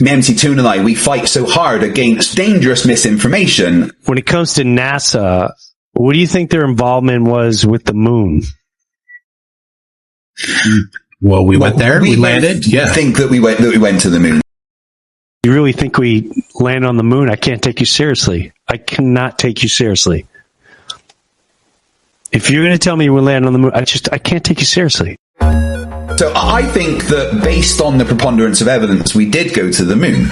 MC Toon and I, we fight so hard against dangerous misinformation. When it comes to NASA, what do you think their involvement was with the moon? Well, we went there. We landed. Yeah. I think that we went to the moon. You really think we land on the moon? I can't take you seriously. I cannot take you seriously. If you're going to tell me we land on the moon, I can't take you seriously. So I think that based on the preponderance of evidence, we did go to the moon.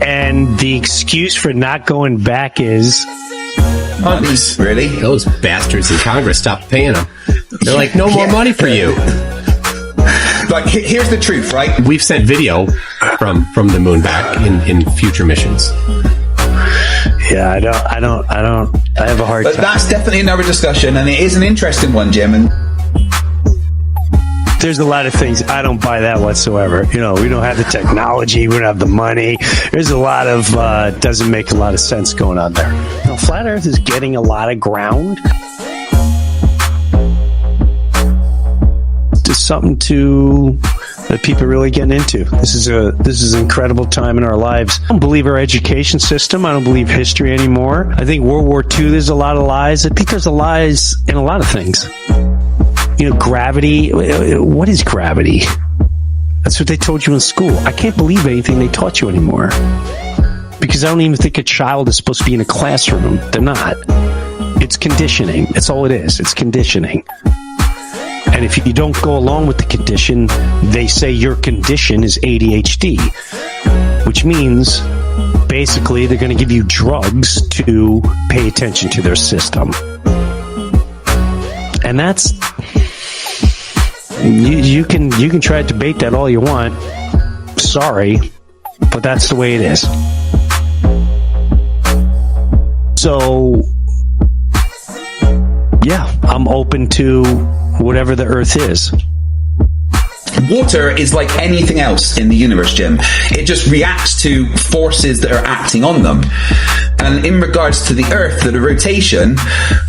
And the excuse for not going back is... Money, really? Those bastards in Congress stopped paying them. They're like, no more money for you. Like, here's the truth, right? We've sent video from the moon back in future missions. Yeah, I have a hard time. But that's definitely another discussion, and it is an interesting one, Jim. And there's a lot of things I don't buy that whatsoever. You know, we don't have the technology, we don't have the money. There's a lot of doesn't make a lot of sense going on there. You know, Flat Earth is getting a lot of ground. It's something that people are really getting into. This is an incredible time in our lives. I don't believe our education system. I don't believe history anymore. I think World War II, there's a lot of lies. I think there's a lies in a lot of things. You know, gravity. What is gravity? That's what they told you in school. I can't believe anything they taught you anymore. Because I don't even think a child is supposed to be in a classroom. They're not. It's conditioning. That's all it is. It's conditioning. And if you don't go along with the condition, they say your condition is ADHD, which means basically they're going to give you drugs to pay attention to their system. And that's, you can try to debate that all you want. Sorry, but that's the way it is. So, yeah, I'm open to whatever the Earth is. Water is like anything else in the universe, Jim. It just reacts to forces that are acting on them. And in regards to the Earth, the rotation,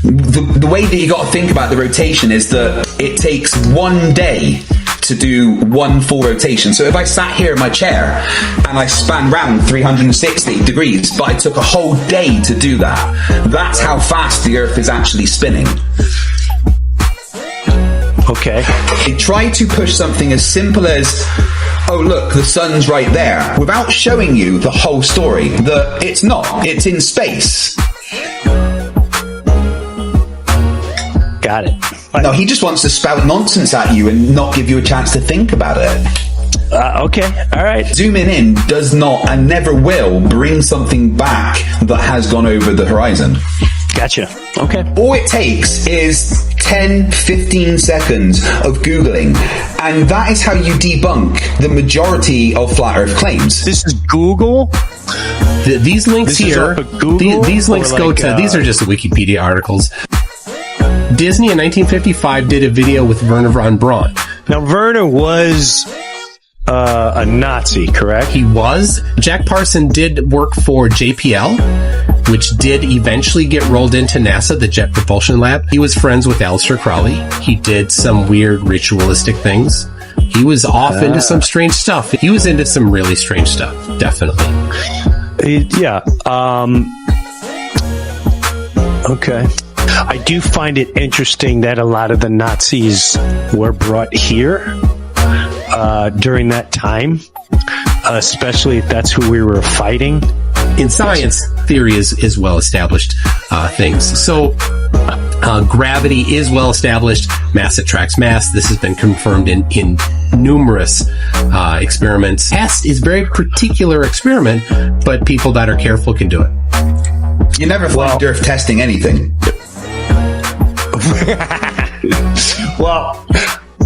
the way that you got to think about the rotation is that it takes 1 day to do one full rotation. So if I sat here in my chair and I span round 360 degrees, but I took a whole day to do that, that's how fast the Earth is actually spinning. Okay. They try to push something as simple as, oh look, the sun's right there, without showing you the whole story, that it's not, it's in space. Got it. No, he just wants to spout nonsense at you and not give you a chance to think about it. Okay, all right. Zooming in does not and never will bring something back that has gone over the horizon. Gotcha. Okay. All it takes is 10, 15 seconds of Googling, and that is how you debunk the majority of flat Earth claims. This is Google? These links here, these links go to, these are just Wikipedia articles. Disney in 1955 did a video with Werner von Braun. Now, Werner was a Nazi, correct? He was. Jack Parson did work for JPL, which did eventually get rolled into NASA, the Jet Propulsion Lab. He was friends with Aleister Crowley. He did some weird ritualistic things. He was off into some strange stuff. He was into some really strange stuff, definitely. Yeah. Okay. I do find it interesting that a lot of the Nazis were brought here during that time, especially if that's who we were fighting. In science, theory is well-established things. So gravity is well-established. Mass attracts mass. This has been confirmed in numerous experiments. Test is a very particular experiment, but people that are careful can do it. You never find Earth testing anything. Well,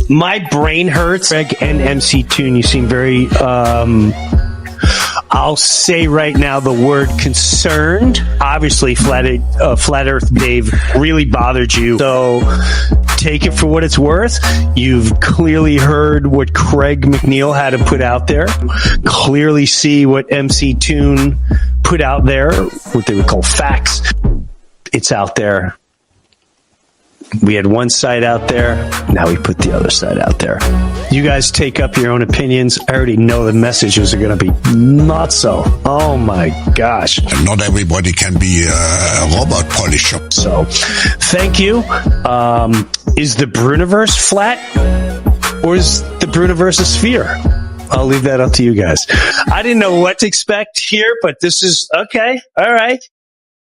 my brain hurts. Greg and MC Toon, you seem very, I'll say right now the word concerned. Obviously, Flat Earth Dave really bothered you. So take it for what it's worth. You've clearly heard what Craig McNeil had to put out there. Clearly see what MC Toon put out there, what they would call facts. It's out there. We had one side out there. Now we put the other side out there. You guys take up your own opinions. I already know the messages are going to be not so. Oh my gosh. Not everybody can be a robot polisher. So, thank you. Is the Bruniverse flat or is the Bruniverse a sphere? I'll leave that up to you guys. I didn't know what to expect here, but this is okay. All right.